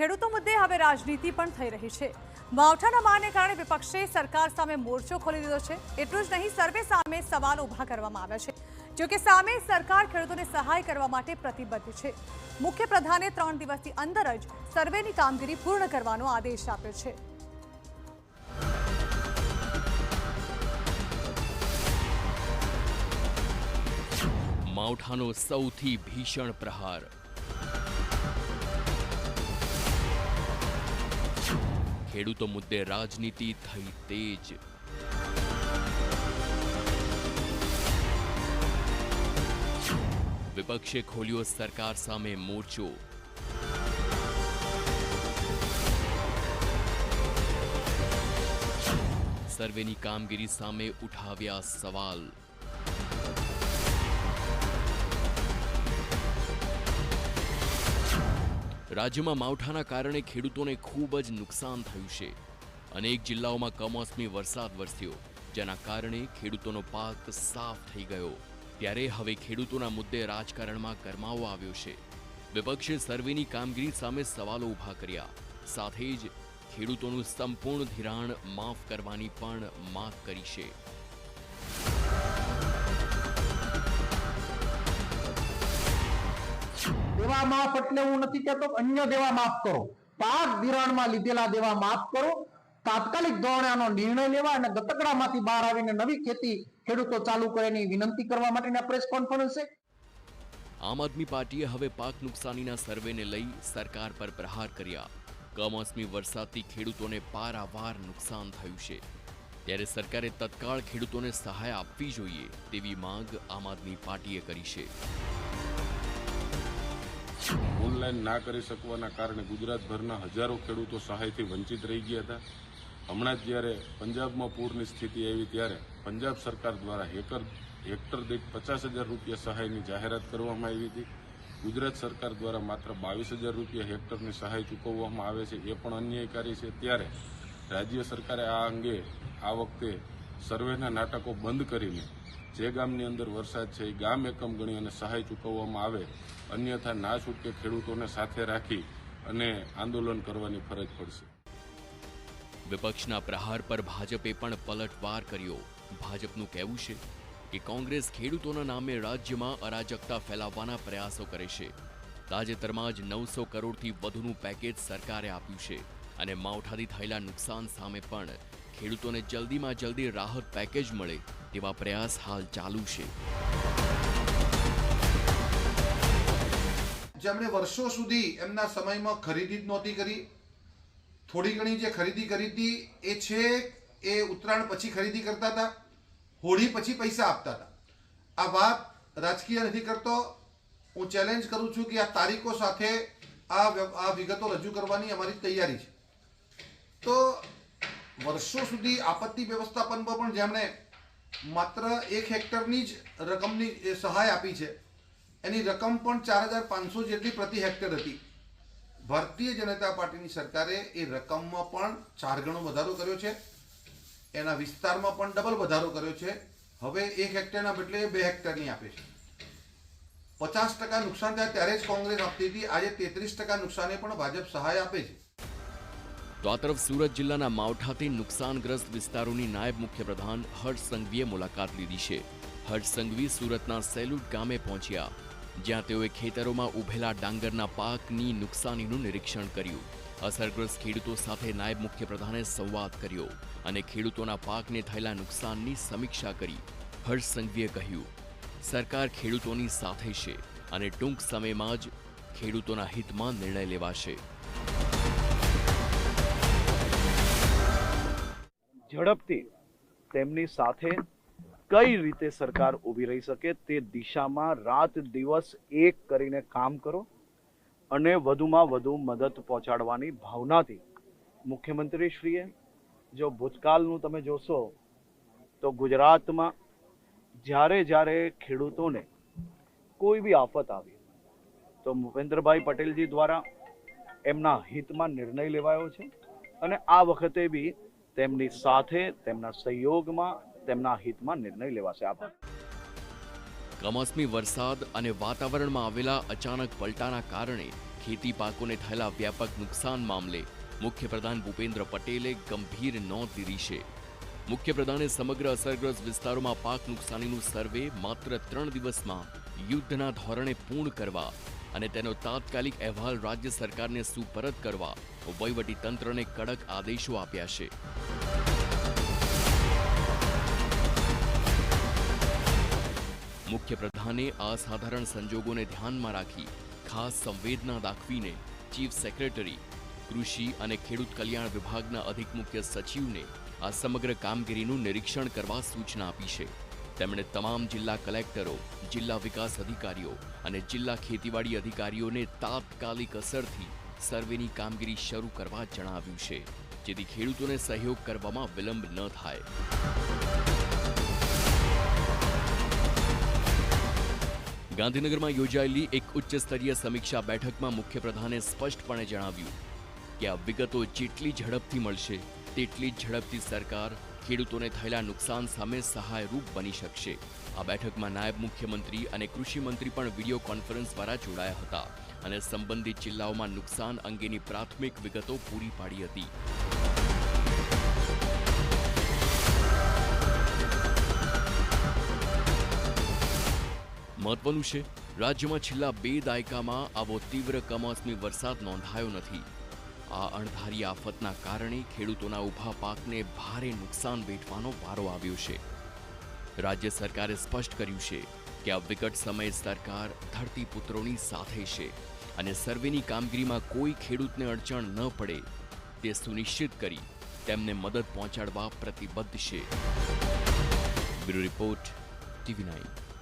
ખેડૂતો મુદ્દે હવે રાજનીતિ પણ થઈ રહી છે। માવઠાના મારને કારણે વિપક્ષે સરકાર સામે મોરચો ખોલી દીધો છે। એટલું જ નહીં, સર્વે સામે સવાલ ઊભા કરવામાં આવ્યા છે। જો કે સામે સરકાર ખેડૂતોને સહાય કરવા માટે પ્રતિબદ્ધ છે। મુખ્યપ્રધાને 3 દિવસની અંદર જ સર્વેની કામગીરી પૂર્ણ કરવાનો આદેશ આપ્યો છે। માવઠાનો સૌથી ભીષણ પ્રહાર। ખેડૂતો મુદ્દે રાજનીતિ થઈ તેજ। વિપક્ષે ખોલ્યો સરકાર સામે મોરચો। સર્વેની કામગીરી સામે ઉઠાવ્યા સવાલ। રાજ્યમાં માવઠાના કારણે ખેડૂતોને ખૂબ જ નુકસાન થયું છે। અનેક જિલ્લાઓમાં કમોસમી વરસાદ વરસ્યો, જેના કારણે ખેડૂતોનો પાક સાફ થઈ ગયો। ત્યારે હવે ખેડૂતોના મુદ્દે રાજકારણમાં ગરમાવો આવ્યો છે। વિપક્ષે સર્વેની કામગીરી સામે સવાલો ઊભા કર્યા, સાથે જ ખેડૂતોનું સંપૂર્ણ ધિરાણ માફ કરવાની પણ માંગ કરી છે। देवा माफ એટલે હું નથી કહેતો અન્ય દેવા માફ કરો, પાક ધિરાણમાં લીધેલા દેવા માફ કરો, તાત્કાલિક ધોરણે આનો નિર્ણય લેવા અને ગતકડામાંથી બહાર આવીને નવી ખેતી ખેડૂતો ચાલુ કરેની વિનંતી કરવા માટેના પ્રેસ કોન્ફરન્સ છે। આમ આદમી પાર્ટીએ હવે પાક નુકસાનીના સર્વેને લઈ સરકાર પર પ્રહાર કર્યા। કમોસમી વરસાદથી ખેડૂતોને પારાવાર નુકસાન થયું છે, ત્યારે સરકારે તત્કાળ ખેડૂતોને સહાય આપવી જોઈએ તેવી માંગ આમ આદમી પાર્ટીએ કરી છે। ઓનલાઈન ના કરી શકવાના કારણે ગુજરાતભરના હજારો ખેડૂતો સહાયથી વંચિત રહી ગયા હતા। હમણાં જ જ્યારે પંજાબમાં પૂરની સ્થિતિ આવી ત્યારે પંજાબ સરકાર દ્વારા હેક્ટર દીઠ 50,000 રૂપિયા સહાયની જાહેરાત કરવામાં આવી હતી। ગુજરાત સરકાર દ્વારા માત્ર 22,000 રૂપિયા હેક્ટરની સહાય ચૂકવવામાં આવે છે, એ પણ અન્યાયકારી છે। ત્યારે રાજ્ય સરકારે આ અંગે આ વખતે સર્વેના નાટકો બંધ કરીને જે ગામની અંદર વરસાદ છે એ ગામ એકમ ગણી અને સહાય ચૂકવવામાં આવે, અન્યથા ના છૂટકે ખેડૂતોને સાથે રાખી અને આંદોલન કરવાની ફરજ પડશે। વિપક્ષના પ્રહાર પર ભાજપે પણ પલટવાર કર્યો। ભાજપનું કહેવું છે કે કોંગ્રેસ ખેડૂતોના નામે રાજ્યમાં અરાજકતા ફેલાવવાના પ્રયાસો કરે છે। તાજેતરમાં જ 900 કરોડથી વધુનું પેકેજ સરકારે આપ્યું છે અને માવઠાથી થયેલા નુકસાન સામે પણ ખેડૂતોને જલ્દીમાં જલ્દી રાહત પેકેજ મળે તેવા પ્રયાસ હાલ ચાલુ છે। જેમણે વર્ષો સુધી એમના સમયમાં ખરીદી જ નહોતી કરી, થોડી ઘણી જે ખરીદી કરી હતી એ છે એ ઉત્તરાયણ પછી ખરીદી કરતા હતા, હોળી પછી પૈસા આપતા હતા। આ વાત રાજકીય નથી કરતો, હું ચેલેન્જ કરું છું કે આ તારીખો સાથે આ વિગતો રજૂ કરવાની અમારી તૈયારી છે। તો વર્ષો સુધી આપત્તિ વ્યવસ્થાપનમાં પણ જેમણે માત્ર 1 હેક્ટરની જ રકમની સહાય આપી છે, એની રકમ પણ 4,500 જેટલી પ્રતિ હેક્ટર હતી। ભારતીય જનતા પાર્ટીની સરકારે એ રકમમાં પણ 4 ગણો વધારો કર્યો છે, એના વિસ્તારમાં પણ ડબલ વધારો કર્યો છે। હવે 1 હેક્ટરના બદલે 2 હેક્ટરની આપે છે। 50% નુકસાન થાય ત્યારે જ કોંગ્રેસ આપતી હતી, આજે 33% નુકસાને પણ ભાજપ સહાય આપે છે। તો આ તરફ સુરત જિલ્લાના માવઠાથી નુકસાનગ્રસ્ત વિસ્તારોની નાયબ મુખ્યપ્રધાન હર્ષ સંઘવીએ મુલાકાત લીધી છે। હર્ષ સંઘવી સુરતના સેલુટ ગામે પહોંચ્યા, જ્યાં તેઓએ ખેતરોમાં ઉભેલા ડાંગરના પાકની નુકસાનીનું નિરીક્ષણ કર્યું। અસરગ્રસ્ત ખેડૂતો સાથે નાયબ મુખ્યપ્રધાને સંવાદ કર્યો અને ખેડૂતોના પાકને થયેલા નુકસાનની સમીક્ષા કરી। હર્ષ સંઘવીએ કહ્યું, સરકાર ખેડૂતોની સાથે છે અને ટૂંક સમયમાં જ ખેડૂતોના હિતમાં નિર્ણય લેવાશે। ઝડપથી તેમની સાથે કઈ રીતે સરકાર ઊભી રહી શકે તે દિશામાં રાત દિવસ એક કરીને કામ કરો અને વધુમાં વધુ મદદ પહોંચાડવાની ભાવનાથી મુખ્યમંત્રીશ્રીએ જો ભૂતકાળનું તમે જોશો તો ગુજરાતમાં જ્યારે ખેડૂતોને કોઈ બી આફત આવી તો ભૂપેન્દ્રભાઈ પટેલજી દ્વારા એમના હિતમાં નિર્ણય લેવાયો છે અને આ વખતે બી તેમની સાથે તેમના સહયોગમાં તેમના હિતમાં નિર્ણય લેવાશે। આભાર। કમોસમી વરસાદ અને વાતાવરણમાં આવેલા અચાનક પલટાના કારણે ખેતી પાકોને થયેલા વ્યાપક નુકસાન મામલે મુખ્યપ્રધાન ભૂપેન્દ્ર પટેલે ગંભીર નોંધ લીધી છે. મુખ્યપ્રધાને સમગ્ર અસરગ્રસ્ત વિસ્તારોમાં પાક નુકસાનીનું સર્વે માત્ર 3 દિવસમાં યુદ્ધના ધોરણે પૂર્ણ કરવા અને તેનો તાત્કાલિક અહેવાલ રાજ્ય સરકારને સુપરત કરવા વહીવટી તંત્રને કડક આદેશો આપ્યા છે. મુખ્યપ્રધાને અસાધારણ સંજોગોને ધ્યાનમાં રાખી ખાસ સંવેદના દાખવીને ચીફ સેક્રેટરી, કૃષિ અને ખેડૂત કલ્યાણ વિભાગના અધિક મુખ્ય સચિવને આ સમગ્ર કામગીરીનું નિરીક્ષણ કરવા સૂચના આપી છે. તેમણે તમામ જિલ્લા કલેક્ટરો, જિલ્લા વિકાસ અધિકારીઓ અને જિલ્લા ખેતીવાડી અધિકારીઓને તાત્કાલિક અસરથી સર્વેની કામગીરી શરૂ કરવા જણાવ્યું છે, જેથી ખેડૂતોને સહયોગ કરવામાં વિલંબ ન થાય. ગાંધીનગરમાં યોજાયેલી એક ઉચ્ચ સ્તરીય સમીક્ષા બેઠકમાં મુખ્યપ્રધાને સ્પષ્ટપણે જણાવ્યું કે આ વિગતો જેટલી ઝડપથી મળશે તેટલી જ ઝડપથી સરકાર ખેડૂતોને થયેલા નુકસાન સામે સહાયરૂપ બની શકશે. આ બેઠકમાં નાયબ મુખ્યમંત્રી અને કૃષિ મંત્રી પણ વિડીયો કોન્ફરન્સ દ્વારા જોડાયા હતા અને સંબંધિત જિલ્લાઓમાં નુકસાન અંગેની પ્રાથમિક વિગતો પૂરી પાડી હતી. મહત્વનું છે, રાજ્યમાં છેલ્લા 2 દાયકામાં આવો તીવ્ર કમોસમી વરસાદ નોંધાયો નથી. આ અણધારી આફતના કારણે ખેડૂતોના ઊભા પાકને ભારે નુકસાન વેઠવાનો વારો આવ્યો છે. રાજ્ય સરકારે સ્પષ્ટ કર્યું છે કે આ વિકટ સમયે સરકાર ધરતીપુત્રોની સાથે છે અને સર્વેની કામગીરીમાં કોઈ ખેડૂતને અડચણ ન પડે તે સુનિશ્ચિત કરી તેમને મદદ પહોંચાડવા પ્રતિબદ્ધ છે. Bureau report, TV9.